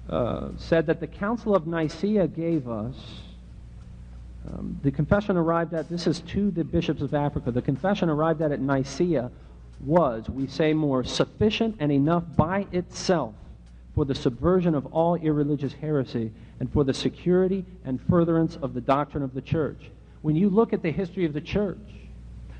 said that the Council of Nicaea gave us, the confession arrived at, this is to the bishops of Africa, the confession arrived at Nicaea was, we say more, sufficient and enough by itself for the subversion of all irreligious heresy and for the security and furtherance of the doctrine of the church. When you look at the history of the church,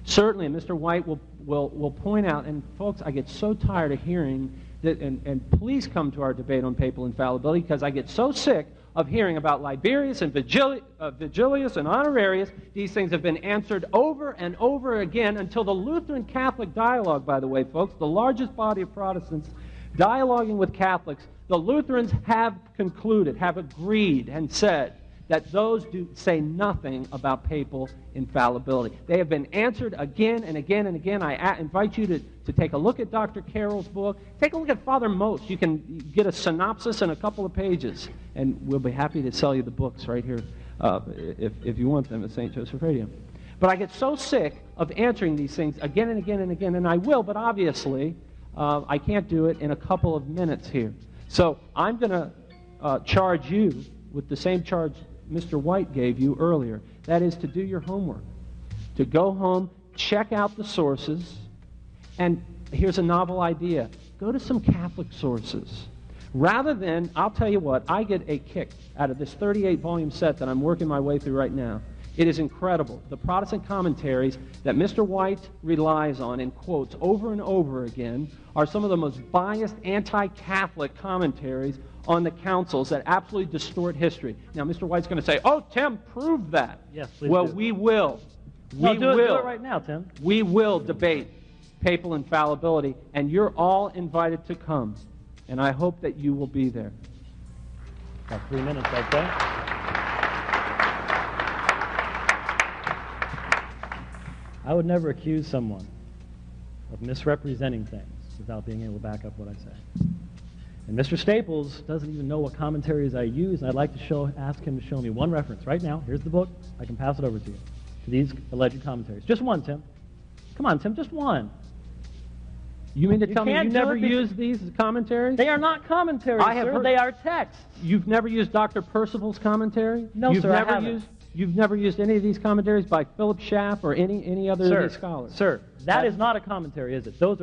certainly, and Mr. White will point out, and folks, I get so tired of hearing that, and please come to our debate on papal infallibility, because I get so sick of hearing about Liberius and Vigilius and Honorarius. These things have been answered over and over again until the Lutheran Catholic dialogue, by the way, folks, the largest body of Protestants dialoguing with Catholics, the Lutherans have concluded, have agreed and said that those do say nothing about papal infallibility. They have been answered again and again and again. I invite you to take a look at Dr. Carroll's book. Take a look at Father Most. You can get a synopsis in a couple of pages, and we'll be happy to sell you the books right here if you want them at St. Joseph Radio. But I get so sick of answering these things again and again and again, and I will, but obviously I can't do it in a couple of minutes here. So I'm going to charge you with the same charge Mr. White gave you earlier. That is to do your homework, to go home, check out the sources, and here's a novel idea. Go to some Catholic sources. Rather than, I'll tell you what, I get a kick out of this 38-volume set that I'm working my way through right now. It is incredible. The Protestant commentaries that Mr. White relies on and quotes over and over again are some of the most biased anti-Catholic commentaries on the councils that absolutely distort history. Now, Mr. White's going to say, "Oh, Tim, prove that." Yes, please. Well, do. we will. Do it right now, Tim. We will debate papal infallibility, and you're all invited to come. And I hope that you will be there. About 3 minutes, I'd say. I would never accuse someone of misrepresenting things without being able to back up what I say. And Mr. Staples doesn't even know what commentaries I use, and I'd like to ask him to show me one reference right now. Here's the book. I can pass it over to you. To these alleged commentaries. Just one, Tim. Come on, Tim, just one. You mean to tell me you never use these as commentaries? They are not commentaries, sir. They are texts. You've never used Dr. Percival's commentary? No, sir, I haven't. You've never used any of these commentaries by Philip Schaff or any other of these scholars? Sir, that is not a commentary, is it? Those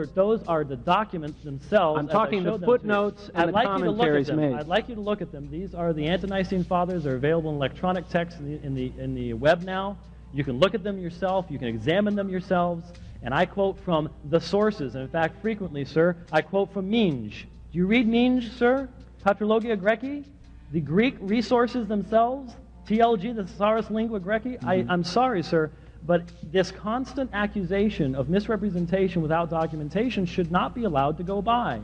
are the documents themselves. I'm talking the footnotes and the commentaries made. I'd like you to look at them. These are the Ante-Nicene Fathers. They're available in electronic text in the web now. You can look at them yourself. You can examine them yourselves. And I quote from the sources. And in fact, frequently, sir, I quote from Minge. Do you read Minge, sir? Patrologia Graeci? The Greek resources themselves? TLG, the Thesaurus Lingua Graeci? I'm sorry, sir, but this constant accusation of misrepresentation without documentation should not be allowed to go by.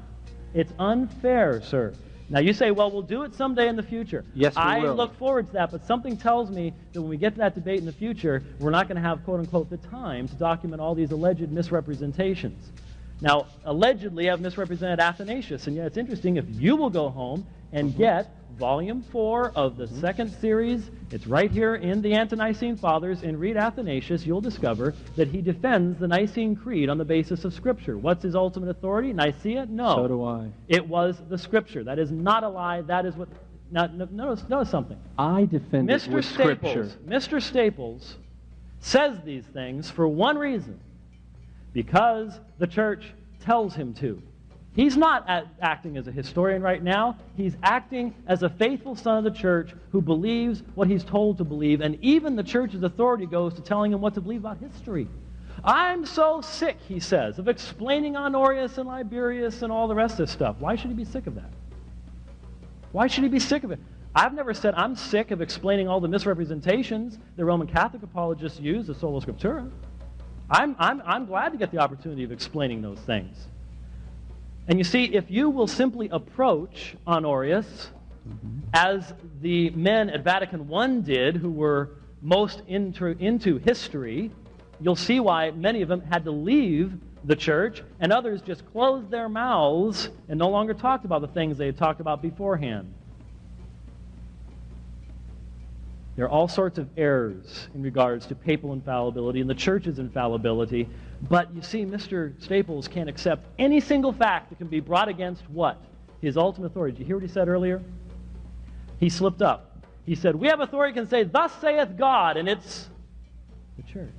It's unfair, sir. Now you say, well, we'll do it someday in the future. Yes, we will. I look forward to that, but something tells me that when we get to that debate in the future, we're not going to have, quote unquote, the time to document all these alleged misrepresentations. Now, allegedly, I've misrepresented Athanasius, and yet it's interesting if you will go home and get Volume 4 of the second series. It's right here in the Ante-Nicene Fathers, and read Athanasius. You'll discover that he defends the Nicene Creed on the basis of Scripture. What's his ultimate authority? Nicaea? No. So do I. It was the Scripture. That is not a lie. That is what... Now, notice something. I defend it with Scripture. Mr. Staples says these things for one reason. Because the church tells him to. He's not acting as a historian right now. He's acting as a faithful son of the church who believes what he's told to believe, and even the church's authority goes to telling him what to believe about history. I'm so sick, he says, of explaining Honorius and Liberius and all the rest of this stuff. Why should he be sick of that? Why should he be sick of it? I've never said I'm sick of explaining all the misrepresentations the Roman Catholic apologists use, the Sola Scriptura. I'm glad to get the opportunity of explaining those things. And you see, if you will simply approach Honorius as the men at Vatican I did who were most into history, you'll see why many of them had to leave the church and others just closed their mouths and no longer talked about the things they had talked about beforehand. There are all sorts of errors in regards to papal infallibility and the church's infallibility. But you see, Mr. Staples can't accept any single fact that can be brought against what? His ultimate authority. Did you hear what he said earlier? He slipped up. He said, we have authority can say, thus saith God, and it's the church.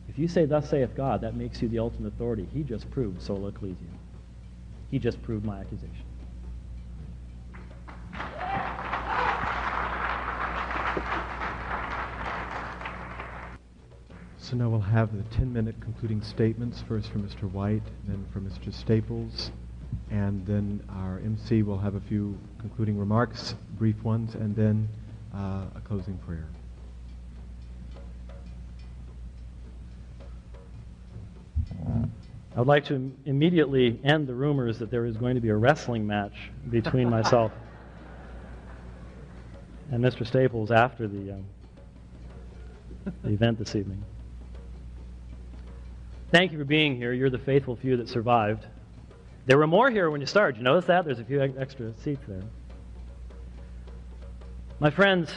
If you say, thus saith God, that makes you the ultimate authority. He just proved sola ecclesia. He just proved my accusation. So now we'll have the 10-minute concluding statements, first from Mr. White, then from Mr. Staples, and then our MC will have a few concluding remarks, brief ones, and then a closing prayer. I would like to immediately end the rumors that there is going to be a wrestling match between myself and Mr. Staples after the event this evening. Thank you for being here. You're the faithful few that survived. There were more here when you started. You notice that? There's a few extra seats there. My friends,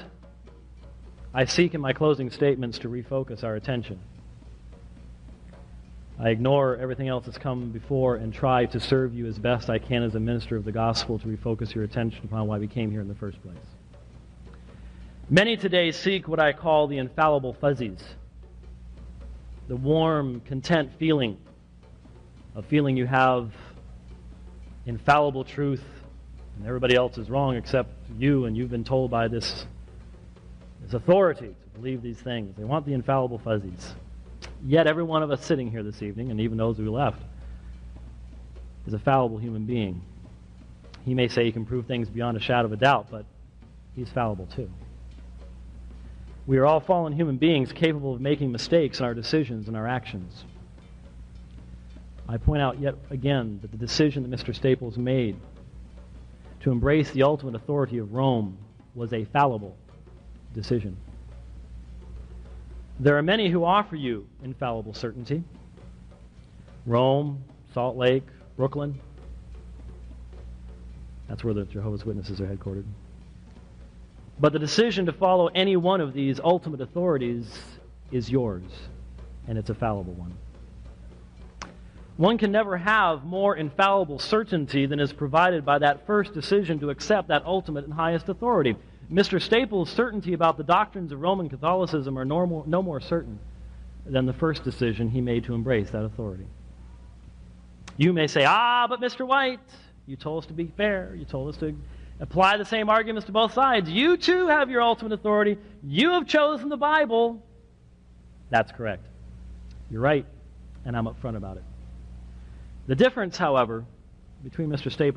I seek in my closing statements to refocus our attention. I ignore everything else that's come before and try to serve you as best I can as a minister of the gospel to refocus your attention upon why we came here in the first place. Many today seek what I call the infallible fuzzies, the warm, content feeling, a feeling you have infallible truth and everybody else is wrong except you, and you've been told by this authority to believe these things. They want the infallible fuzzies. Yet every one of us sitting here this evening, and even those who left, is a fallible human being. He may say he can prove things beyond a shadow of a doubt, but he's fallible too. We are all fallen human beings capable of making mistakes in our decisions and our actions. I point out yet again that the decision that Mr. Staples made to embrace the ultimate authority of Rome was a fallible decision. There are many who offer you infallible certainty. Rome, Salt Lake, Brooklyn. That's where the Jehovah's Witnesses are headquartered. But the decision to follow any one of these ultimate authorities is yours, and it's a fallible one. One can never have more infallible certainty than is provided by that first decision to accept that ultimate and highest authority. Mr. Staples' certainty about the doctrines of Roman Catholicism are no more certain than the first decision he made to embrace that authority. You may say, but Mr. White, you told us to be fair. You told us to apply the same arguments to both sides. You too have your ultimate authority. You have chosen the Bible. That's correct. You're right, and I'm upfront about it. The difference, however, between Mr. Staples